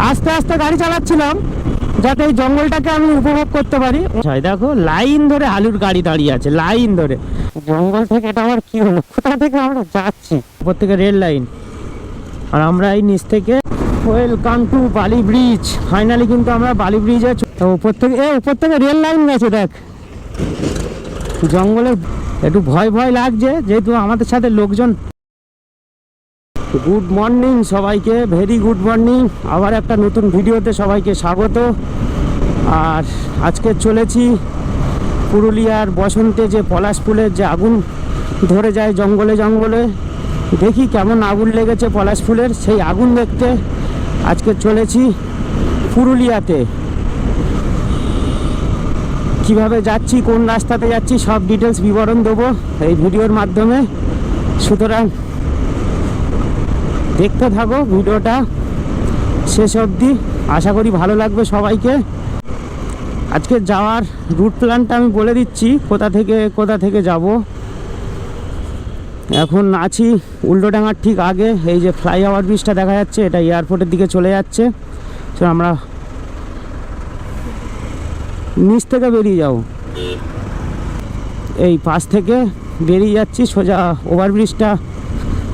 আস্তে আস্তে গাড়ি চালাচ্ছিলাম যাতে এই জঙ্গলটাকে আমি উপভোগ করতে পারি। দেখো লাইন ধরে আলুর গাড়ি দাঁড়িয়ে আছে, লাইন ধরে। জঙ্গল থেকে এটা আমার কি হলো, কোথা থেকে আমরা যাচ্ছি? উপর থেকে রেল লাইন, আর আমরা এই নিচ থেকে। ওয়েলকাম টু বালি ব্রিজ। ফাইনালি কিন্তু আমরা বালি ব্রিজে উপর থেকে রেল লাইন গেছে। দেখ জঙ্গলে একটু ভয় ভয় লাগছে যেহেতু আমাদের সাথে লোকজন। গুড মর্নিং সবাইকে, ভেরি গুড মর্নিং। আবার একটা নতুন ভিডিওতে সবাইকে স্বাগত। আর আজকে চলেছি পুরুলিয়ার বসন্তে যে পলাশ ফুলের যে আগুন ধরে যায় জঙ্গলে জঙ্গলে, দেখি কেমন আগুন লেগেছে পলাশ ফুলের, সেই আগুন দেখতে আজকে চলেছি পুরুলিয়াতে। কিভাবে যাচ্ছি, কোন রাস্তাতে যাচ্ছি, সব ডিটেলস বিবরণ দেবো এই ভিডিওর মাধ্যমে। সুতরাং দেখতে থাকো ভিডিওটা শেষ অবধি, আশা করি ভালো লাগবে সবাইকে। আজকে যাওয়ার রুট প্ল্যানটা আমি বলে দিচ্ছি, কোথা থেকে যাব। এখন আছি উল্টোডাঙার ঠিক আগে, এই যে ফ্লাইওভার ব্রিজটা দেখা যাচ্ছে, এটা এয়ারপোর্টের দিকে চলে যাচ্ছে। তো আমরা নিচ থেকে বেরিয়ে যাব, এই পাশ থেকে বেরিয়ে যাচ্ছি সোজা ওভারব্রিজটা,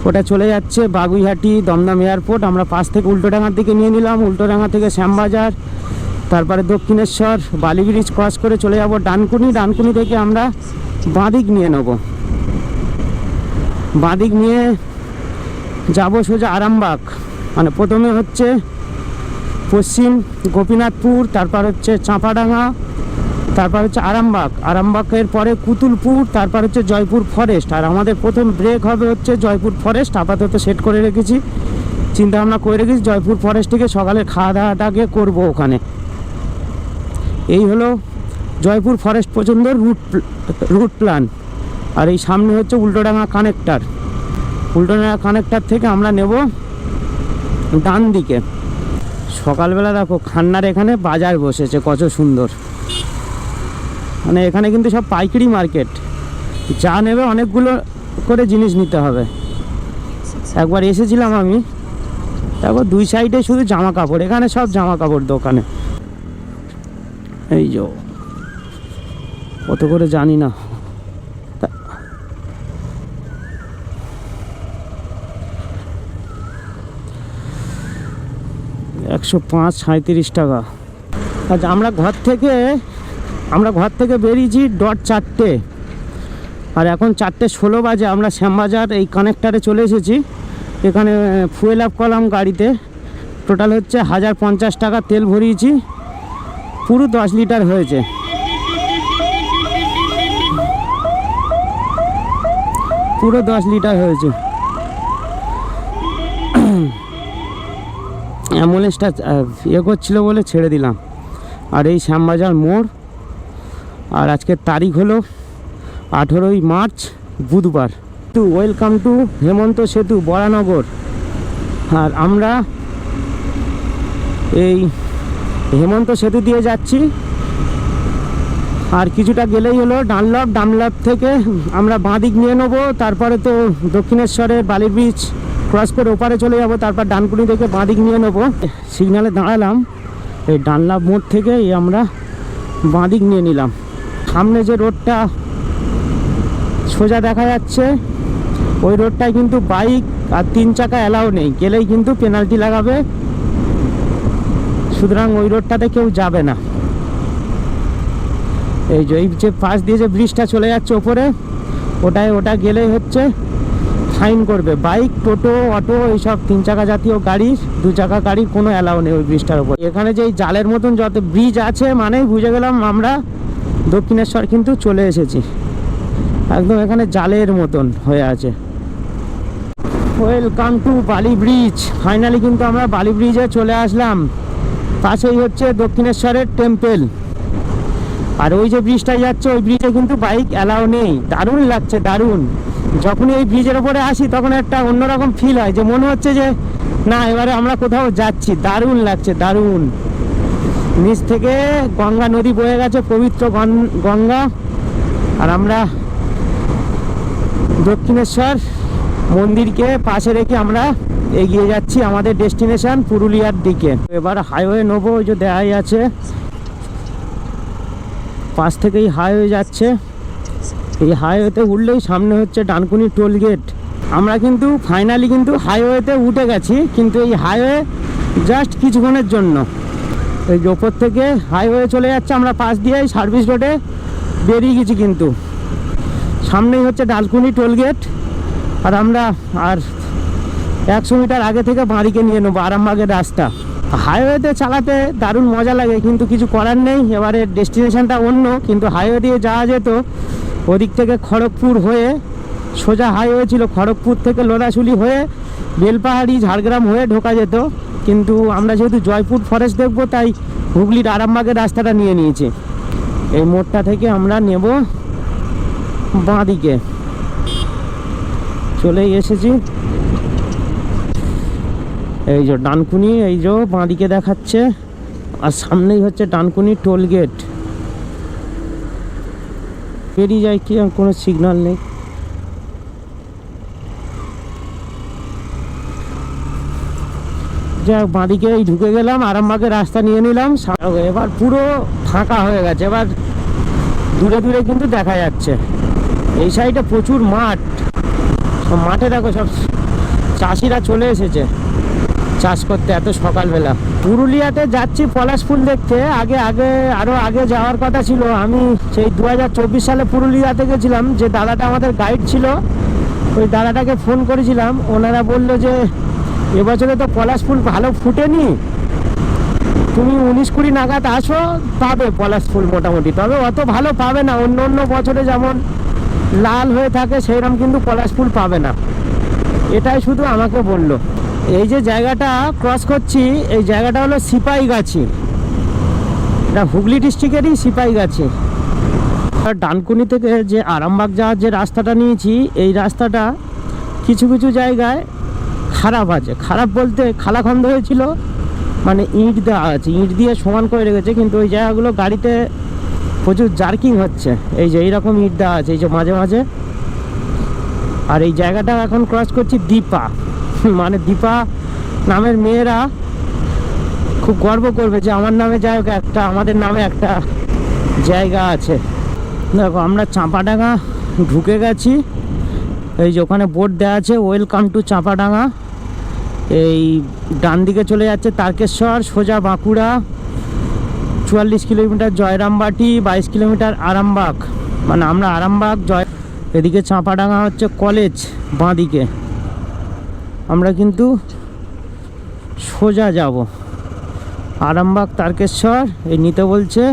ওটা চলে যাচ্ছে বাগুইহাটি দমদম এয়ারপোর্ট। আমরা পাশ থেকে উল্টোডাঙার দিকে নিয়ে নিলাম, উল্টোডাঙা থেকে শ্যামবাজার, তারপরে দক্ষিণেশ্বর, বালি ব্রিজ ক্রস করে চলে যাব ডানকুনি। ডানকুনি থেকে আমরা বাঁদিক নিয়ে নেব, বাঁদিক নিয়ে যাব সোজা আরামবাগ। মানে প্রথমে হচ্ছে পশ্চিম গোপীনাথপুর, তারপর হচ্ছে চাঁপাডাঙ্গা, তারপর হচ্ছে আরামবাগ, আরামবাগের পরে কুতুলপুর, তারপর হচ্ছে জয়পুর ফরেস্ট। আর আমাদের প্রথম ব্রেক হবে হচ্ছে জয়পুর ফরেস্ট। আপাতত সেট করে রেখেছি, চিন্তা ভাবনা করে রেখেছি জয়পুর ফরেস্ট থেকে সকালে খাওয়া দাওয়াটাকে করবো ওখানে। এই হলো জয়পুর ফরেস্ট পর্যন্ত রুট প্ল্যান। আর এই সামনে হচ্ছে উল্টোডাঙা কানেক্টার, উল্টোডাঙা কানেক্টার থেকে আমরা নেব ডান দিকে। সকালবেলা দেখো খান্নার এখানে বাজার বসেছে কত সুন্দর, মানে এখানে কিন্তু সব পাইকারি মার্কেট, যা নেবে অনেকগুলো করে জিনিস নিতে হবে। একবার এসেছিলাম আমি, তারপর দুই সাইডে শুধু জামা কাপড়, এখানে সব জামা কাপড় দোকানে। এই যে কত করে জানি না, 105 37 টাকা। আচ্ছা আমরা ঘর থেকে বেরিয়েছি 4:00, আর এখন 4:16 বাজে। আমরা শ্যামবাজার এই কানেক্টারে চলে এসেছি। এখানে ফুয়েল আপ করলাম গাড়িতে, টোটাল হচ্ছে 1050 টাকা তেল ভরিয়েছি, পুরো 10 লিটার হয়েছে। পুরো 10 লিটার হয়েছে। অ্যাম্বুলেন্সটা করছিল বলে ছেড়ে দিলাম। আর এই শ্যামবাজার মোড়, আর আজকের তারিখ হলো 18ই মার্চ বুধবার। ওয়েলকাম টু হেমন্ত সেতু বরানগর। আর আমরা এই হেমন্ত সেতু দিয়ে যাচ্ছি, আর কিছুটা গেলেই হলো ডানলপ থেকে আমরা বাঁদিক নিয়ে নেবো। তারপরে তো দক্ষিণেশ্বরের বালি ব্রিজ ক্রস করে ওপারে চলে যাব, তারপর ডানকুনি থেকে বাঁদিক নিয়ে নেবো। সিগনালে দাঁড়ালাম, এই ডানলপ মোড় থেকে আমরা বাঁদিক নিয়ে নিলাম। সামনে যে রোডটা সোজা দেখা যাচ্ছে, ওই রোডটায় কিন্তু বাইক আর 3 চাকা অ্যালাউ নেই, গেলেই কিন্তু পেনাল্টি লাগাবে। সুতরাং ওই রোডটাতে কেউ যাবে না। এই যে পাশ দিয়ে যে ব্রিজটা চলে যাচ্ছে ওপরে, ওটা গেলেই হচ্ছে ফাইন করবে। বাইক, টোটো, অটো, এইসব 3 চাকা জাতীয় গাড়ি, 2 চাকা গাড়ির কোনো অ্যালাউ নেই ওই ব্রিজটার ওপর। এখানে যে জালের মতন যত ব্রিজ আছে, মানেই বুঝে গেলাম আমরা দক্ষিণেশ্বর কিন্তু চলে এসেছি। একদম এখানে জালের মতন হয়ে আছে। ওয়েলকাম টু বালি ব্রিজ। ফাইনালি কিন্তু আমরা বালি ব্রিজে চলে আসলাম। পাশেই হচ্ছে দক্ষিণেশ্বরের টেম্পল। আর ওই যে ব্রিজটা যাচ্ছে, ওই ব্রিজে কিন্তু বাইক অ্যালাউ নেই। দারুণ লাগছে, দারুণ। যখনই এই ব্রিজের ওপরে আসি তখন একটা অন্যরকম ফিল হয়, যে মনে হচ্ছে যে না এবারে আমরা কোথাও যাচ্ছি। দারুণ লাগছে, দারুণ। নিচ থেকে গঙ্গা নদী বয়ে গেছে, পবিত্র গঙ্গা। আর আমরা দক্ষিণেশ্বর মন্দিরকে পাশে রেখে আমরা এগিয়ে যাচ্ছি আমাদের ডেস্টিনেশন পুরুলিয়ার দিকে। এবার হাইওয়ে নেবো, ওই যে দেখাই আছে পাশ থেকেই হাইওয়ে যাচ্ছে। এই হাইওয়েতে উঠলেই সামনে হচ্ছে ডানকুনি টোল গেট। আমরা কিন্তু ফাইনালি কিন্তু হাইওয়েতে উঠে গেছি, কিন্তু এই হাইওয়ে জাস্ট কিছুক্ষণের জন্য। এই ওপর থেকে হাইওয়ে চলে যাচ্ছে, আমরা পাশ দিয়ে সার্ভিস রোডে বেরিয়ে গেছি। কিন্তু সামনেই হচ্ছে ডানকুনি টোল গেট, আর আমরা আর 100 মিটার আগে থেকে বাঁদিকে নিয়ে নেবো আরামবাগের রাস্তা। হাইওয়েতে চালাতে দারুণ মজা লাগে, কিন্তু কিছু করার নেই। এবারে ডেস্টিনেশনটা অন্য, কিন্তু হাইওয়ে দিয়ে যাওয়া যেত। ওদিক থেকে খড়গপুর হয়ে সোজা হাইওয়ে ছিল, খড়গপুর থেকে লোদাশুলি হয়ে বেলপাহাড়ি ঝাড়গ্রাম হয়ে ঢোকা যেত। কিন্তু আমরা যেহেতু জয়পুর ফরেস্ট দেখবো, তাই হুগলির আরামবাগের রাস্তাটা নিয়ে নিয়েছি। এই মোড়টা থেকে আমরা নেব বাঁদিকে, চলেই এসেছি। এই যে ডানকুনি, এই যে বাঁদিকে দেখাচ্ছে, আর সামনেই হচ্ছে ডানকুনি টোল গেট। বেরিয়ে যায় কি, কোনো সিগন্যাল নেই। যাই বাঁদিকে এই ঢুকে গেলাম, আরামবাগের রাস্তা নিয়ে নিলাম। এবার পুরো ফাঁকা হয়ে গেছে, এবার দূরে দূরে কিন্তু দেখা যাচ্ছে। এই সাইডে প্রচুর মাঠ, সব মাঠে দেখো সব চাষিরা চলে এসেছে চাষ করতে এত সকালবেলা। পুরুলিয়াতে যাচ্ছি পলাশ ফুল দেখতে। আগে আরও আগে যাওয়ার কথা ছিল। আমি সেই 2024 সালে পুরুলিয়াতে গেছিলাম। যে দাদাটা আমাদের গাইড ছিল, ওই দাদাটাকে ফোন করেছিলাম। ওনারা বললো যে এবছরে তো পলাশ ফুল ভালো ফুটেনি, তুমি 19-20 নাগাদ আসো, পাবে পলাশ ফুল মোটামুটি। তবে অত ভালো পাবে না, অন্য অন্য বছরে যেমন লাল হয়ে থাকে সেইরকম কিন্তু পলাশ ফুল পাবে না। এটাই শুধু আমাকে বললো। এই যে জায়গাটা ক্রস করছি, এই জায়গাটা হলো সিপাহীগাছি। এটা হুগলি ডিস্ট্রিক্টেরই সিপাহীগাছি। আর ডানকুনি থেকে যে আরামবাগ যাওয়ার যে রাস্তাটা নিয়েছি, এই রাস্তাটা কিছু কিছু জায়গায় খারাপ আছে। খারাপ বলতে খালাখন্দ হয়েছিল, মানে ইট দেওয়া আছে, ইট দিয়ে সমান করে রেখেছে, কিন্তু ওই জায়গাগুলো গাড়িতে প্রচুর জার্কিং হচ্ছে। এই যে এইরকম ইট দেওয়া আছে এই যে মাঝে মাঝে। আর এই জায়গাটা এখন ক্রস করছি দীপা, মানে দীপা নামের মেয়েরা খুব গর্ব করবে যে আমার নামে যাই হোক একটা, আমাদের নামে একটা জায়গা আছে। দেখো আমরা চাঁপাডাঙ্গা ঢুকে গেছি। এই যে ওখানে বোর্ড দেওয়া আছে ওয়েলকাম টু চাঁপাডাঙ্গা। এই ডান দিকে চলে যাচ্ছে তারকেশ্বর, সোজা বাঁকুড়া, 44 কিলোমিটার জয়রামবাটি, 22 কিলোমিটার আরামবাগ। মানে আমরা আরামবাগ এদিকে চাঁপাডাঙ্গা হচ্ছে কলেজ বাঁদিকে। আমরা কিন্তু সোজা যাব আরামবাগ তারকেশ্বর। এই নিতে বলছে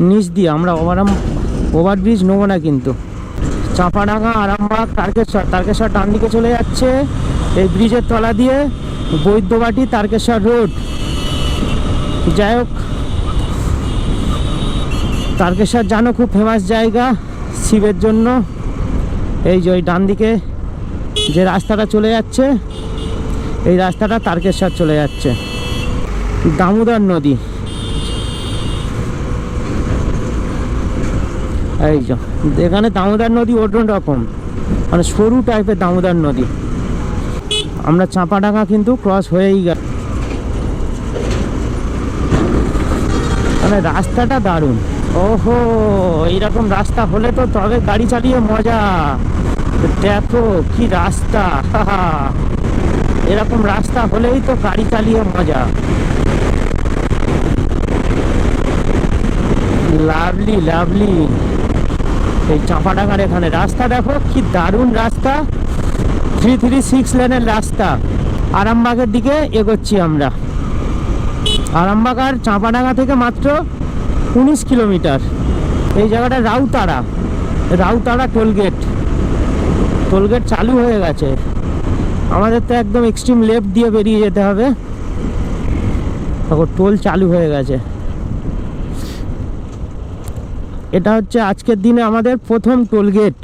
নিচ দিয়ে, আমরা ওভারব্রিজ নেবো না কিন্তু। চাঁপাডাঙ্গা, আরামবাগ, তারকেশ্বর ডান দিকে চলে যাচ্ছে। এই ব্রিজের তলা দিয়ে বৈদ্যবাটি তারকেশ্বর রোড। যাই হোক, তারকেশ্বর জানো খুব ফেমাস জায়গা শিবের জন্য। এই যে ওই ডান দিকে যে রাস্তাটা চলে যাচ্ছে, এই রাস্তাটা তারকেশ্বর চলে যাচ্ছে। দামোদর নদী, এই যে এখানে দামোদর নদী অন্য রকম, মানে সরু টাইপের দামোদর নদী। আমরা চাঁপাডাঙ্গা কিন্তু ক্রস হয়েই গেল। মানে রাস্তাটা দারুণ। ওহো, এইরকম রাস্তা হলে তো তবে গাড়ি চালিয়ে মজা। দেখো কি রাস্তা, এরকম রাস্তা হলেই তো গাড়ি চালিয়ে মজা। Lovely lovely. এই চাঁপাডাঙ্গার এখানে রাস্তা দেখো কি দারুণ রাস্তা, 336 লেনের রাস্তা। আরামবাগের দিকে এগোচ্ছি আমরা। আরামবাগ আর চাঁপাডাঙ্গা থেকে মাত্র 19 কিলোমিটার। এই জায়গাটা রাউতাড়া টোলগেট চালু হয়ে গেছে। আমাদের তো একদম এক্সট্রিম লেফট দিয়ে বেরিয়ে যেতে হবে। তখন টোল চালু হয়ে গেছে। এটা হচ্ছে আজকের দিনে আমাদের প্রথম টোলগেট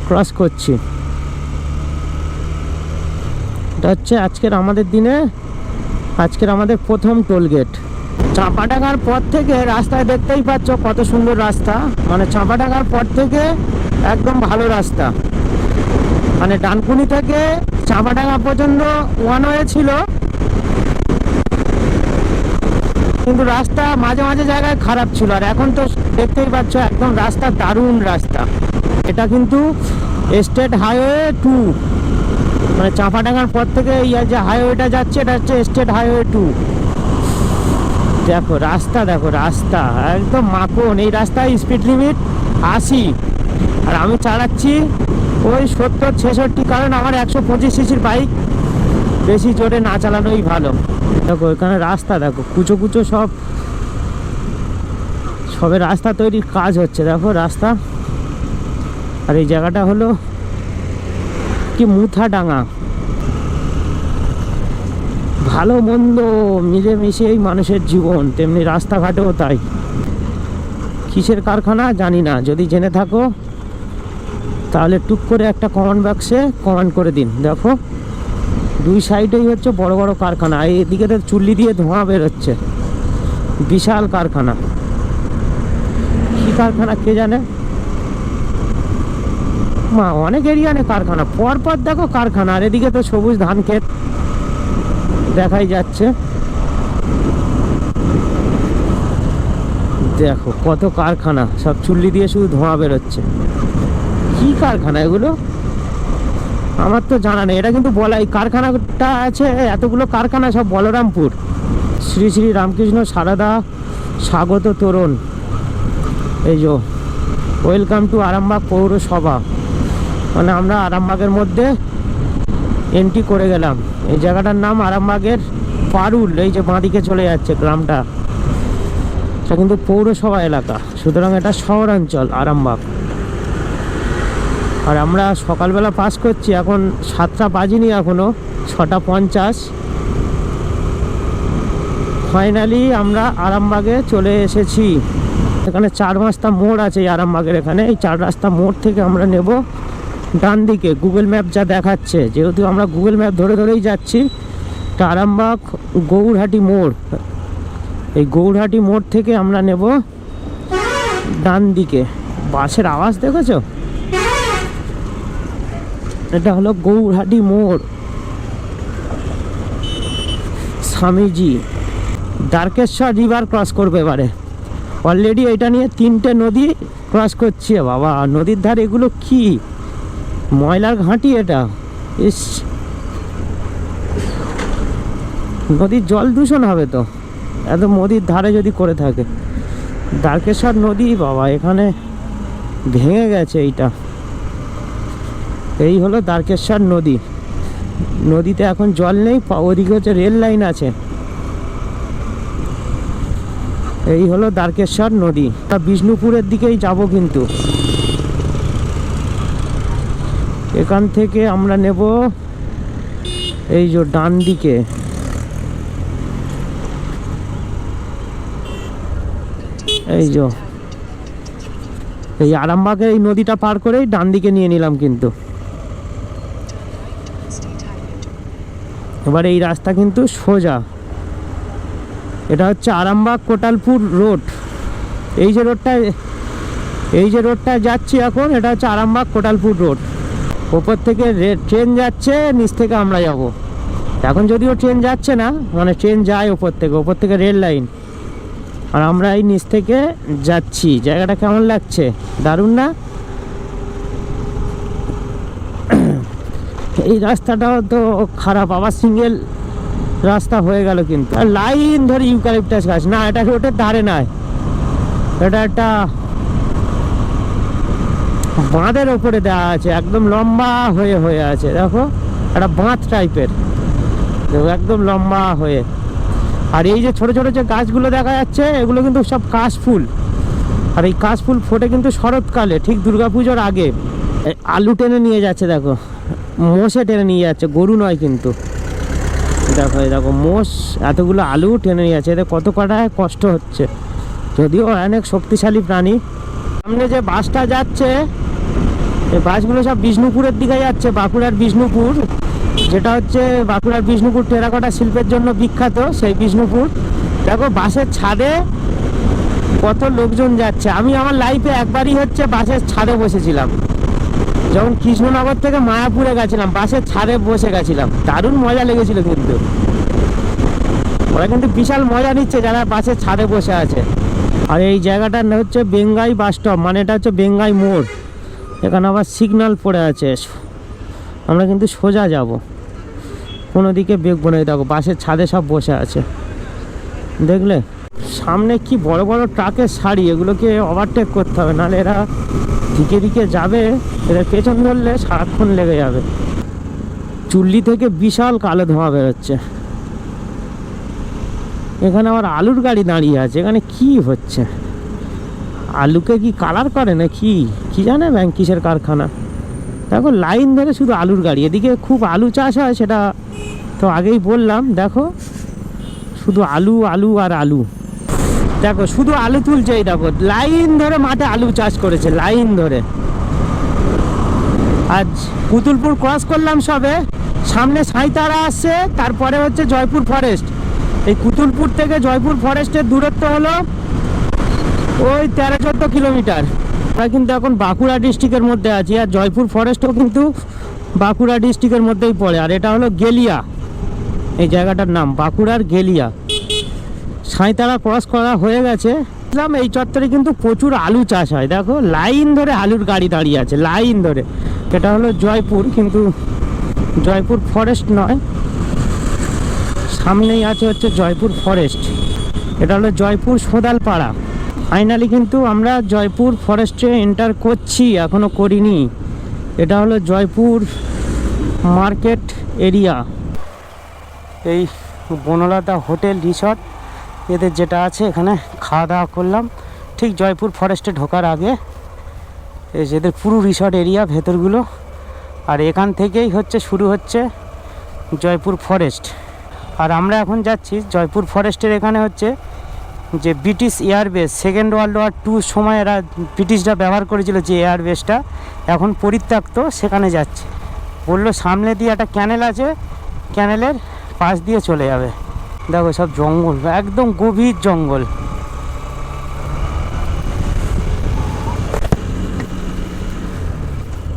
ক্রস করছি। এটা হচ্ছে আজকের আমাদের প্রথম টোলগেট। চাঁপাডাঙ্গার পর থেকে রাস্তায় দেখতেই পাচ্ছ কত সুন্দর রাস্তা। মানে চাঁপাডাঙ্গার পর থেকে একদম ভালো রাস্তা। মানে ডানকুনি থেকে চাঁপাডাঙ্গা পর্যন্ত ওয়ান ওয়ে ছিল, কিন্তু রাস্তা মাঝে মাঝে জায়গায় খারাপ ছিল। আর এখন তো দেখতেই পাচ্ছ একদম রাস্তা দারুণ রাস্তা। এটা কিন্তু স্টেট হাইওয়ে 2, মানে চাঁপাডাঙ্গার পর থেকে যে হাইওয়েটা যাচ্ছে এটা হচ্ছে স্টেট হাইওয়ে 2। দেখো রাস্তা, দেখো রাস্তা একদম মাখন। এই রাস্তায় স্পিড লিমিট 80, আর আমি চালাচ্ছি ওই 70-66, কারণ আমার 125 সিসির বাইক, বেশি জোরে না চালানোই ভালো। দেখো এখানে রাস্তা, দেখো কুচো কুচো সবে রাস্তা তৈরির কাজ হচ্ছে। দেখো রাস্তা। আর এই জায়গাটা হলো কি মুথাডাঙ্গা। ভালো মন্দ মিলেমিশেই মানুষের জীবন, তেমনি রাস্তাঘাটেও তাই। কিসের কারখানা জানি না, যদি জেনে থাকো তাহলে টুক করে একটা কমেন্ট বক্সে কমেন্ট করে দিন। দেখো দুই সাইডেই হচ্ছে বড় বড় কারখানা, এদিকে তো চুল্লি দিয়ে ধোঁয়া বেরোচ্ছে, বিশাল কারখানা। কি কারখানা কে জানে, মা অনেক এরিয়ানে কারখানা, পরপর দেখো কারখানা। আর এদিকে তো সবুজ ধান ক্ষেত দেখাই যাচ্ছে। দেখো কত কারখানা, সব চুল্লি দিয়ে শুধু ধোঁয়া বেরোচ্ছে। কি কারখানা এগুলো আমার তো জানা নেই। এটা কিন্তু বলাই কারখানাটা আছে, এতগুলো কারখানা সব বলরামপুর। শ্রী শ্রী রামকৃষ্ণ সারদা স্বাগত তোরণ। এই যে ওয়েলকাম টু আরামবাগ পৌরসভা, মানে আমরা আরামবাগের মধ্যে এন্ট্রি করে গেলাম। এই জায়গাটার নাম আরামবাগের পারুল। এই যে বাঁদিকে চলে যাচ্ছে গ্রামটা, এটা কিন্তু পৌরসভা এলাকা, সুতরাং এটা শহরাঞ্চল আরামবাগ। আর আমরা সকালবেলা পাস করছি, এখন 7টা বাজিনি, এখনও 6:50। ফাইনালি আমরা আরামবাগে চলে এসেছি। এখানে 4 রাস্তা মোড় আছে এই আরামবাগের এখানে। এই 4 রাস্তা মোড় থেকে আমরা নেব ডান দিকে, গুগল ম্যাপ যা দেখাচ্ছে, যেহেতু আমরা গুগল ম্যাপ ধরে ধরেই যাচ্ছি। এটা আরামবাগ গৌরহাটি মোড়। এই গৌরহাটি মোড় থেকে আমরা নেব ডান দিকে। বাসের আওয়াজ দেখেছো? এটা হলো গৌরহাটি মোড়। স্বামীজি দ্বারকেশ্বর রিভার ক্রস করবে এবারে। অলরেডি এটা নিয়ে 3টে নদী ক্রস করছে। বাবা নদীর ধারে এগুলো কি ময়লার ঘাঁটি এটা। ইস, নদীর জল দূষণ হবে তো এত নদীর ধারে যদি করে থাকে। দ্বারকেশ্বর নদী বাবা এখানে ভেঙে গেছে এইটা। এই হলো দ্বারকেশ্বর নদী। নদীতে এখন জল নেই, ওদিকে হচ্ছে রেল লাইন আছে। এই হলো দ্বারকেশ্বর নদী। বিষ্ণুপুরের দিকেই যাব, কিন্তু এখান থেকে আমরা নেব এই যে ডান দিকে। এই যে এই আরামবাগের এই নদীটা পার করেই ডান দিকে নিয়ে নিলাম কিন্তু। এবার এই রাস্তা কিন্তু সোজা। এটা হচ্ছে আরামবাগ কোটালপুর রোড। এই যে রোডটা যাচ্ছি এখন, এটা হচ্ছে আরামবাগ কোটালপুর রোড। ওপর থেকে ট্রেন যাচ্ছে, নিচ থেকে আমরা যাব। এখন যদিও ট্রেন যাচ্ছে না, মানে ট্রেন যায় ওপর থেকে রেল লাইন। আর আমরা এই নিচ থেকে যাচ্ছি। জায়গাটা কেমন লাগছে? দারুণ না? এই রাস্তাটাও তো খারাপ, আবার সিঙ্গেল রাস্তা হয়ে গেল কিন্তু। আর লাইন ধরে ইউক্যালিপটাস গাছ। না, এটা রোডের ধারে নয়, এটা একটা বাঁধের ওপরে দেওয়া আছে, একদম লম্বা হয়ে আছে। দেখো একটা বাঁধ টাইপের, একদম লম্বা হয়ে। আর এই যে ছোট ছোট যে গাছগুলো দেখা যাচ্ছে, এগুলো কিন্তু সব কাশফুল। আর এই কাশফুল ফোটে কিন্তু শরৎকালে, ঠিক দুর্গাপুজোর আগে। আলু টেনে নিয়ে যাচ্ছে, দেখো মোষে টেনে নিয়ে যাচ্ছে, গরু নয় কিন্তু। দেখো দেখো মোষ এতগুলো আলু টেনে নিয়ে যাচ্ছে, এদের কত কটায় কষ্ট হচ্ছে, যদিও অনেক শক্তিশালী প্রাণী। সামনে যে বাসটা যাচ্ছে, এই বাসগুলো সব বিষ্ণুপুরের দিকে যাচ্ছে, বাঁকুড়ার বিষ্ণুপুর, যেটা হচ্ছে বাঁকুড়ার বিষ্ণুপুর টেরাকোটা শিল্পের জন্য বিখ্যাত, সেই বিষ্ণুপুর। দেখো বাসের ছাদে কত লোকজন যাচ্ছে। আমি আমার লাইফে একবারই হচ্ছে বাসের ছাদে বসেছিলাম, যখন কৃষ্ণনগর থেকে মায়াপুরে গেছিলাম বাসের ছাদে বসে গেছিলাম, দারুণ মজা লেগেছিল কিন্তু। ওরা কিন্তু বিশাল মজা নিচ্ছে যারা বাসের ছাদে বসে আছে। আর এই জায়গাটার নাম হচ্ছে বেঙ্গাই বাস স্টপ, মানে এটা হচ্ছে বেঙ্গাই মোড়। এখানে আবার সিগন্যাল পড়ে আছে, আমরা কিন্তু সোজা যাব, কোনো দিকে বেগবো না। দেখো বাসের ছাদে সব বসে আছে, দেখলে? সামনে কি বড় বড় ট্রাকের সারি, এগুলোকে ওভারটেক করতে হবে, নাহলে এরা দিকে দিকে যাবে, এরা পেছন ধরলে সারাক্ষণ লেগে যাবে। চুল্লি থেকে বিশাল কালো ধোঁয়া বেরোচ্ছে। এখানে আবার আলুর গাড়ি দাঁড়িয়ে আছে, এখানে কি হচ্ছে? আলুকে কি কালার করে না কি জানে ব্যাংক কিসের কারখানা। দেখো লাইন ধরে শুধু আলুর গাড়ি, এদিকে খুব আলু চাষ হয়, সেটা তো আগেই বললাম। দেখো শুধু আলু আলু আর আলু, দেখো শুধু আলু তুলছে। এই দেখো লাইন ধরে মাঠে আলু চাষ করেছে, লাইন ধরে। আজ পুতুলপুর ক্রস করলাম সবে, সামনে সাঁইতারা আসছে, তারপরে হচ্ছে জয়পুর ফরেস্ট। এই কুতুলপুর থেকে জয়পুর ফরেস্টের দূরত্ব হলো ওই 13-14 কিলোমিটার। আমরা কিন্তু এখন বাঁকুড়া ডিস্ট্রিক্টের মধ্যে আছি, আর জয়পুর ফরেস্টও কিন্তু বাঁকুড়া ডিস্ট্রিক্টের মধ্যেই পড়ে। আর এটা হলো গেলিয়া, এই জায়গাটার নাম বাঁকুড়ার গেলিয়া। সাঁইতারা ক্রস করা হয়ে গেছে। এই চত্বরে কিন্তু প্রচুর আলু চাষ হয়, দেখো লাইন ধরে আলুর গাড়ি দাঁড়িয়ে আছে, লাইন ধরে। এটা হলো জয়পুর, কিন্তু জয়পুর ফরেস্ট নয়, সামনেই আছে হচ্ছে জয়পুর ফরেস্ট। এটা হলো জয়পুর সোদালপাড়া। ফাইনালি কিন্তু আমরা জয়পুর ফরেস্টে এন্টার করছি, এখনও করিনি। এটা হলো জয়পুর মার্কেট এরিয়া। এই বনলতা হোটেল রিসর্ট এদের যেটা আছে, এখানে খাওয়া দাওয়া করলাম ঠিক জয়পুর ফরেস্টে ঢোকার আগে। এই এদের পুরো রিসর্ট এরিয়া ভেতরগুলো, আর এখান থেকেই হচ্ছে শুরু হচ্ছে জয়পুর ফরেস্ট। আর আমরা এখন যাচ্ছি জয়পুর ফরেস্টের এখানে হচ্ছে যে British airbase, second world war 2 সময় এরা ব্রিটিশরা ব্যবহার করেছিল যে এয়ারবেসটা, এখন পরিত্যক্ত, সেখানে যাচ্ছে। বললো সামনে দিয়ে একটা ক্যানেল আছে, ক্যানেলের পাশ দিয়ে চলে যাবে। দেখো সব জঙ্গল, একদম গভীর জঙ্গল।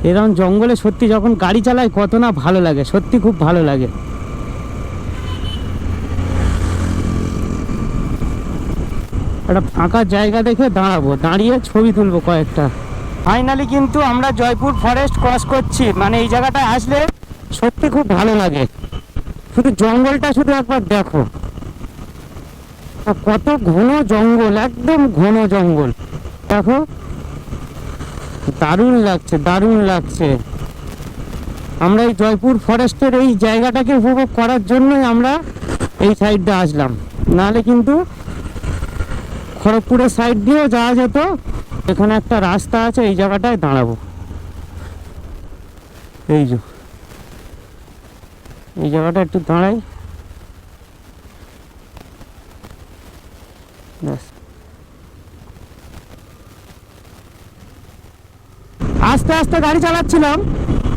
এরকম জঙ্গলে সত্যি যখন গাড়ি চালায় কত না ভালো লাগে, সত্যি খুব ভালো লাগে। একটা ফাঁকা জায়গা দেখে দাঁড়াবো, দাঁড়িয়ে ছবি তুলবো কয়েকটা। ফাইনালি কিন্তু আমরা জয়পুর ফরেস্ট ক্রস করছি, মানে এই জায়গাটায় আসলে সত্যি খুব ভালো লাগে। শুধু জঙ্গলটা শুধু একবার দেখো, কত ঘন জঙ্গল, একদম ঘন জঙ্গল। দেখো দারুণ লাগছে, দারুণ লাগছে। আমরা এই জয়পুর ফরেস্টের এই জায়গাটাকে উপভোগ করার জন্যই আমরা এই সাইডটা আসলাম, নাহলে কিন্তু খড়গপুরের সাইড দিয়েও যাওয়া যেত। এখানে একটা রাস্তা আছে, এই জায়গাটায় দাঁড়াবো। এই যে এই জায়গাটা একটু দাঁড়াই, আস্তে আস্তে গাড়ি চালাচ্ছিলাম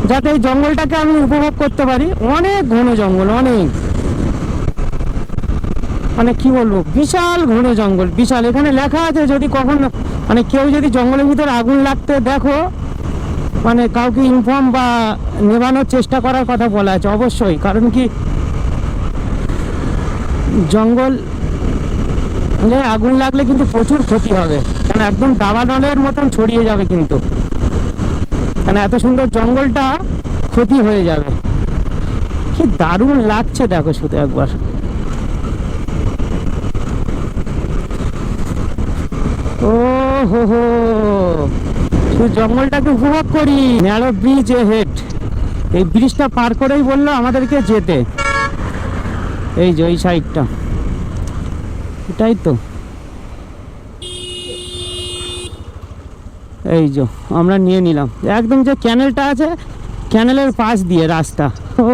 যাতে এই জঙ্গলটাকে আমি উপভোগ করতে পারি। অনেক ঘন জঙ্গল, অনেক, মানে কি বলবো, বিশাল ঘন জঙ্গল, বিশাল। এখানে লেখা আছে যদি কখনো মানে কেউ যদি জঙ্গলের ভিতরে আগুন লাগতে দেখো, মানে কাউকে ইনফর্ম বা নেভানোর চেষ্টা করার কথা বলা আছে অবশ্যই। কারণ কি জঙ্গলে আগুন লাগলে কিন্তু প্রচুর ক্ষতি হবে, কারণ একদম দাবানলের মতন ছড়িয়ে যাবে কিন্তু, মানে এত সুন্দর জঙ্গলটা ক্ষতি হয়ে যাবে। কি দারুণ লাগছে দেখো শুধু একবার। ও হো হো, শুধু জঙ্গলটাকে উপভোগ করি। ন্যারো ব্রিজ হেড, এই ব্রিজটা পার করেই বললো আমাদেরকে যেতে। এই যে ওই সাইডটা, এটাই তো। এই যে আমরা নিয়ে নিলাম একদম যে ক্যানেলটা আছে, ক্যানেলের পাশ দিয়ে রাস্তা। ও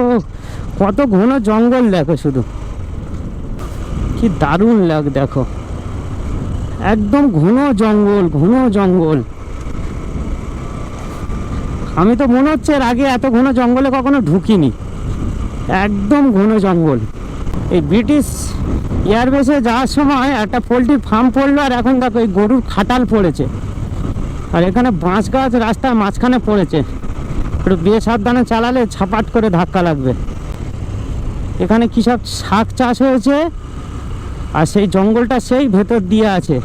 কত ঘন জঙ্গল দেখো শুধু, কি দারুণ লাগ। দেখো একদম ঘন জঙ্গল, ঘন জঙ্গল। আমি তো মনে হচ্ছে এর আগে এত ঘন জঙ্গলে কখনো ঢুকিনি, একদম ঘন জঙ্গল। এই ব্রিটিশ এয়ারবেসে যাওয়ার সময় একটা পোলট্রির ফার্ম পড়লো, আর এখন দেখো এই গরুর খাটাল পড়েছে, আর এখানে বাঁশ গাছ রাস্তার মাঝখানে পড়েছে। একটু বেসাবধানে চালালে ঝাপাট করে ধাক্কা লাগবে। এখানে কী সব শাক চাষ হয়েছে, আর সেই জঙ্গলটা সেই ভেতর দিয়ে আছে।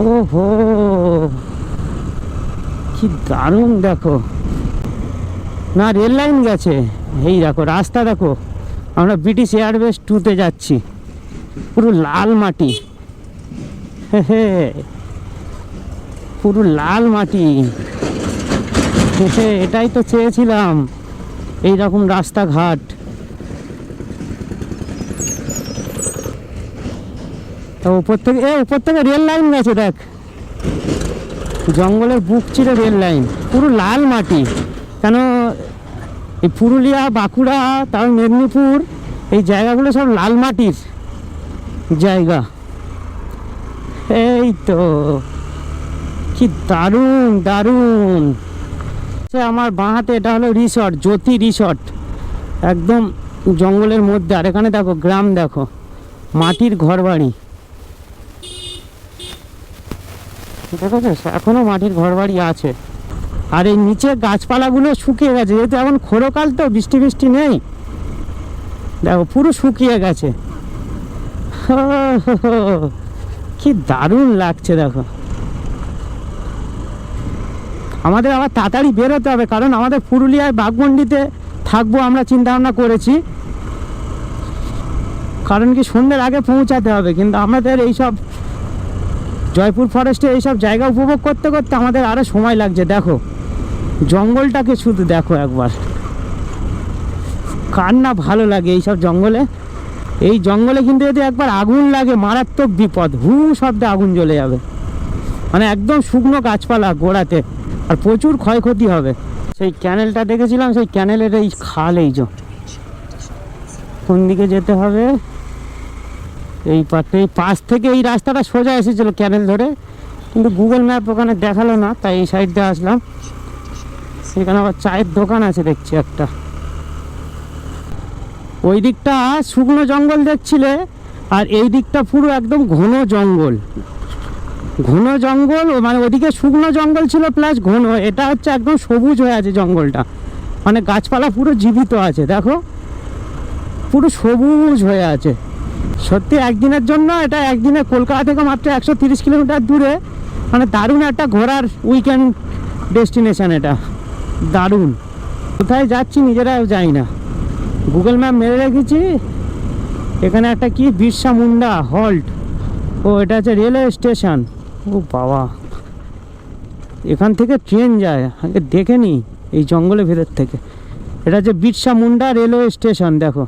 ওহো, কি দারুণ দেখো না, রেল লাইন গেছে। এই দেখো রাস্তা দেখো, আমরা ব্রিটিশ এয়ারবেস 2-তে যাচ্ছি। পুরো লাল মাটি, হে পুরো লাল মাটি। এটাই তো চেয়েছিলাম, এইরকম রাস্তাঘাট। উপর থেকে রেল লাইন গেছে দেখ, জঙ্গলের বুক চিরে রেল লাইন। পুরো লাল মাটি, কেন এই পুরুলিয়া, বাঁকুড়া, তারপর মেদিনীপুর, এই জায়গাগুলো সব লাল মাটির জায়গা। এই তো কি দারুণ দারুণ। আমার বাঁ হাতে এটা হলো রিসর্ট, জ্যোতি রিসর্ট, একদম জঙ্গলের মধ্যে। আর এখানে দেখো গ্রাম, দেখো মাটির ঘর বাড়ি, দেখেছো এখনো মাটির ঘর বাড়ি আছে। আর এই নিচে গাছপালাগুলো শুকিয়ে গেছে, যেহেতু এখন খোরকাল তো, বৃষ্টি বৃষ্টি নেই, দেখো পুরো শুকিয়ে গেছে। কি দারুণ লাগছে দেখো। আমাদের আবার তাড়াতাড়ি বেরোতে হবে, কারণ আমাদের পুরুলিয়ায় বাঘমন্ডিতে থাকবো আমরা, চিন্তা ভাবনা করেছি। কারণ কি সন্ধ্যের আগে পৌঁছাতে হবে, কিন্তু আমাদের এইসব জয়পুর ফরেস্টে এইসব জায়গা উপভোগ করতে করতে আমাদের আরও সময় লাগছে। দেখো জঙ্গলটাকে শুধু দেখো একবার, কার না ভালো লাগে এইসব জঙ্গলে। এই জঙ্গলে কিন্তু যদি একবার আগুন লাগে মারাত্মক বিপদ, হু শব্দে আগুন জ্বলে যাবে, মানে একদম শুকনো গাছপালা গোড়াতে, আর প্রচুর ক্ষয়ক্ষতি হবে। সেই ক্যানেলটা দেখেছিলাম, সেই ক্যানেলের এই খাল, এই যে কোন দিকে যেতে হবে, এই পাশ থেকে এই রাস্তাটা সোজা এসেছিল ক্যানেল ধরে, কিন্তু গুগল ম্যাপ ওখানে দেখালো না, তাই এই সাইড দিয়ে আসলাম। সেখানে আবার চায়ের দোকান আছে দেখছি একটা। ওই দিকটা শুকনো জঙ্গল দেখছিলে, আর এই দিকটা পুরো একদম ঘন জঙ্গল, ঘন জঙ্গল। মানে ওদিকে শুকনো জঙ্গল ছিল প্লাস ঘন, এটা হচ্ছে একদম সবুজ হয়ে আছে জঙ্গলটা, মানে গাছপালা পুরো জীবিত আছে, দেখো পুরো সবুজ হয়ে আছে। সত্যি একদিনের জন্য এটা, একদিনে কলকাতা থেকে মাত্র 130 কিলোমিটার দূরে, মানে দারুণ একটা ঘোরার উইকেন্ড ডেস্টিনেশন এটা, দারুণ। কোথায় যাচ্ছি নিজেরাও জানি না, গুগল ম্যাপ মেরে রেখেছি। এখানে একটা কি বিরসা মুন্ডা হল্ট, ও এটা হচ্ছে রেলওয়ে স্টেশন। ও বাবা, এখান থেকে ট্রেন যায়, আগে দেখে নি এই জঙ্গলের ভেতর থেকে। এটা হচ্ছে বিরসা মুন্ডা রেলওয়ে স্টেশন, দেখো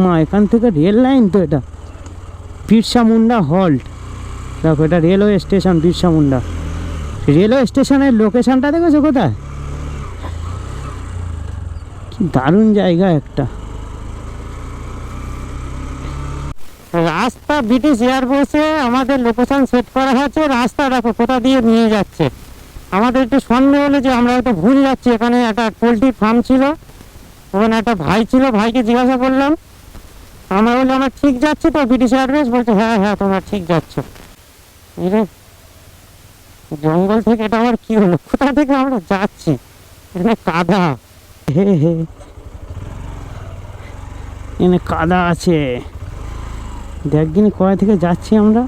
মা, এখান থেকে রেল লাইন তো, এটা বিরসা মুন্ডা হল্ট, দেখো এটা railway station Birsa Munda. Railway স্টেশনের লোকেশনটা দেখেছো কোথায়, কি দারুণ জায়গা একটা। রাস্তা ব্রিটিশ এয়ারবেসে আমাদের লোকেশন সেট করা আছে, রাস্তা দেখো কোথা দিয়ে নিয়ে যাচ্ছে। আমাদের একটু সন্দেহ হলো যে আমরা হয়তো ভুল যাচ্ছি। এখানে একটা পোলট্রি ফার্ম ছিল, ওখানে একটা ভাই ছিল, ভাইকে জিজ্ঞাসা করলাম, আমরা বললাম আমরা ঠিক যাচ্ছি তো ব্রিটিশ এয়ারবেস, বলছে হ্যাঁ হ্যাঁ তোমরা ঠিক যাচ্ছ। জঙ্গল থেকে এটা আবার কি হলো, কোথা থেকে আমরা যাচ্ছি, এখানে কাদা, এখানে কাদা আছে, দেখদিন কোথা থেকে যাচ্ছি আমরা।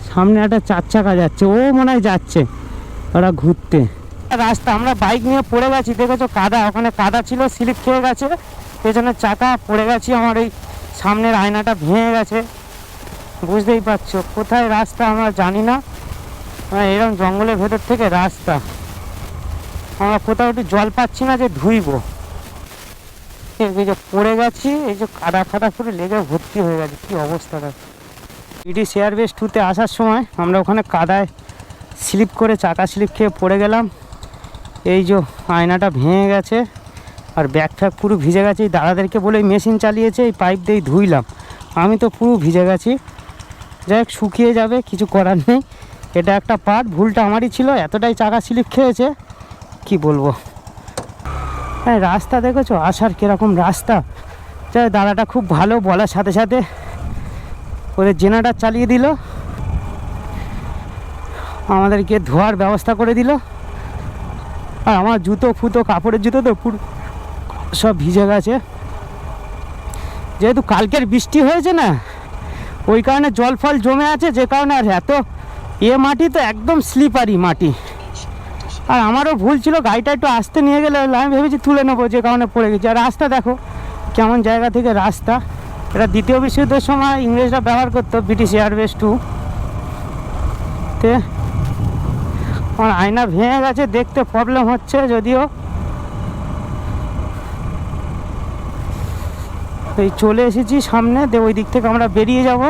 সামনে একটা 4 চাকা যাচ্ছে, ও মনে হয় যাচ্ছে ওরা ঘুরতে। রাস্তা আমরা বাইক নিয়ে পড়ে গেছি, দেখেছো কাদা, ওখানে কাদা ছিল, স্লিপ খেয়ে গেছে, পেছনের চাকা পড়ে গেছি, আমার এই সামনের আয়নাটা ভেঙে গেছে। বুঝতেই পারছো কোথায় রাস্তা আমরা জানি না, এরকম জঙ্গলের ভেতর থেকে রাস্তা, আমরা কোথাও একটু জল পাচ্ছি না যে ধুইবো, এই যে পড়ে গেছি, এই যে কাদা ফাদা পুরো লেগে ভর্তি হয়ে গেছে, কি অবস্থাটা। ব্রিটিশ এয়ারবেস 2-তে আসার সময় আমরা ওখানে কাদায় স্লিপ করে, চাকা স্লিপ খেয়ে পড়ে গেলাম, এই যে আয়নাটা ভেঙে গেছে, আর ব্যাগ ফ্যাগ পুরো ভিজে গেছে। এই দাদাদেরকে বলে মেশিন চালিয়েছে, এই পাইপ দিয়েই ধুইলাম, আমি তো পুরো ভিজে গেছি। যাই হোক শুকিয়ে যাবে, কিছু করার নেই, এটা একটা পার্ট, ভুলটা আমারই ছিল, এতটাই চাকা স্লিপ খেয়েছে কি বলবো। হ্যাঁ রাস্তা দেখেছো আসার কীরকম রাস্তা, যাই দাদাটা খুব ভালো, বলার সাথে সাথে ওদের জেনারেটর চালিয়ে দিল, আমাদেরকে ধোয়ার ব্যবস্থা করে দিল। আর আমার জুতো ফুতো, কাপড়ের জুতো তো পুরো সব ভিজে গেছে, যেহেতু কালকের বৃষ্টি হয়েছে না, ওই কারণে জল ফল জমে আছে, যে কারণে আর এত মাটি তো একদম স্লিপারি মাটি। আর আমারও ভুল ছিল, গাড়িটা একটু আস্তে নিয়ে গেলে আমি ভেবেছি তুলে নেবো, যে কারণে পড়ে গেছি। আর রাস্তা দেখো কেমন জায়গা থেকে রাস্তা। এটা দ্বিতীয় বিশ্বযুদ্ধের সময় ইংরেজরা ব্যবহার করতো, ব্রিটিশ এয়ারবেস 2 তে। আমার আয়না ভেঙে গেছে, দেখতে প্রবলেম হচ্ছে যদিও। এই চলে এসেছি সামনে, ওই দিক থেকে আমরা বেরিয়ে যাব।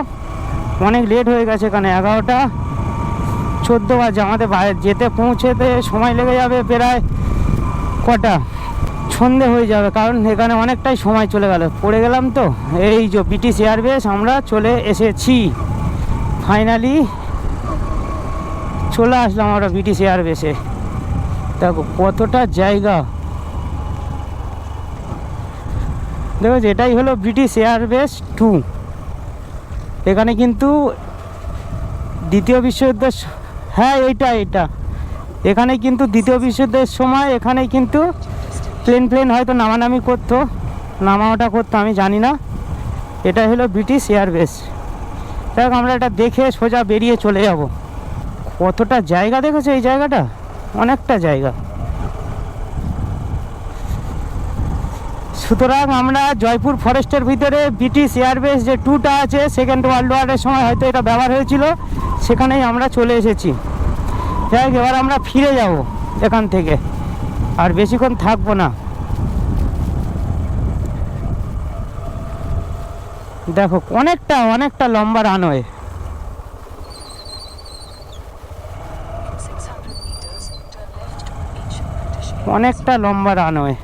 অনেক লেট হয়ে গেছে, এখানে 11টা 14 বাজে। আমাদের যেতে পৌঁছেতে সময় লেগে যাবে প্রায় কটা, সন্ধে হয়ে যাবে, কারণ এখানে অনেকটাই সময় চলে গেল। পড়ে গেলাম তো। এই যে ব্রিটিশ এয়ারবেস আমরা চলে এসেছি, ফাইনালি চলে আসলাম আমরা ব্রিটিশ এয়ারবেসে। দেখো কতটা জায়গা, দেখো এটাই হলো ব্রিটিশ এয়ারবেস 2। এখানে কিন্তু দ্বিতীয় বিশ্বযুদ্ধের, হ্যাঁ এইটা এখানে কিন্তু দ্বিতীয় বিশ্বযুদ্ধের সময় এখানে কিন্তু প্লেন হয়তো নামানামি করতো, নামাওটা করতো আমি জানি না। এটা হলো ব্রিটিশ এয়ারবেস। দেখ আমরা এটা দেখে সোজা বেরিয়ে চলে যাব। কতটা জায়গা দেখেছো, এই জায়গাটা অনেকটা জায়গা। সুতরাং আমরা জয়পুর ফরেস্টের ভিতরে ব্রিটিশ এয়ারবেস যে 2টা আছে, সেকেন্ড ওয়ার্ল্ড ওয়ারের সময় হয়তো এটা ব্যবহার হয়েছিল, সেখানেই আমরা চলে এসেছি। যাই হোক, এবার আমরা ফিরে যাব এখান থেকে, আর বেশিক্ষণ থাকবো না। দেখো অনেকটা লম্বা রানওয়ে, অনেকটা লম্বা রানওয়ে।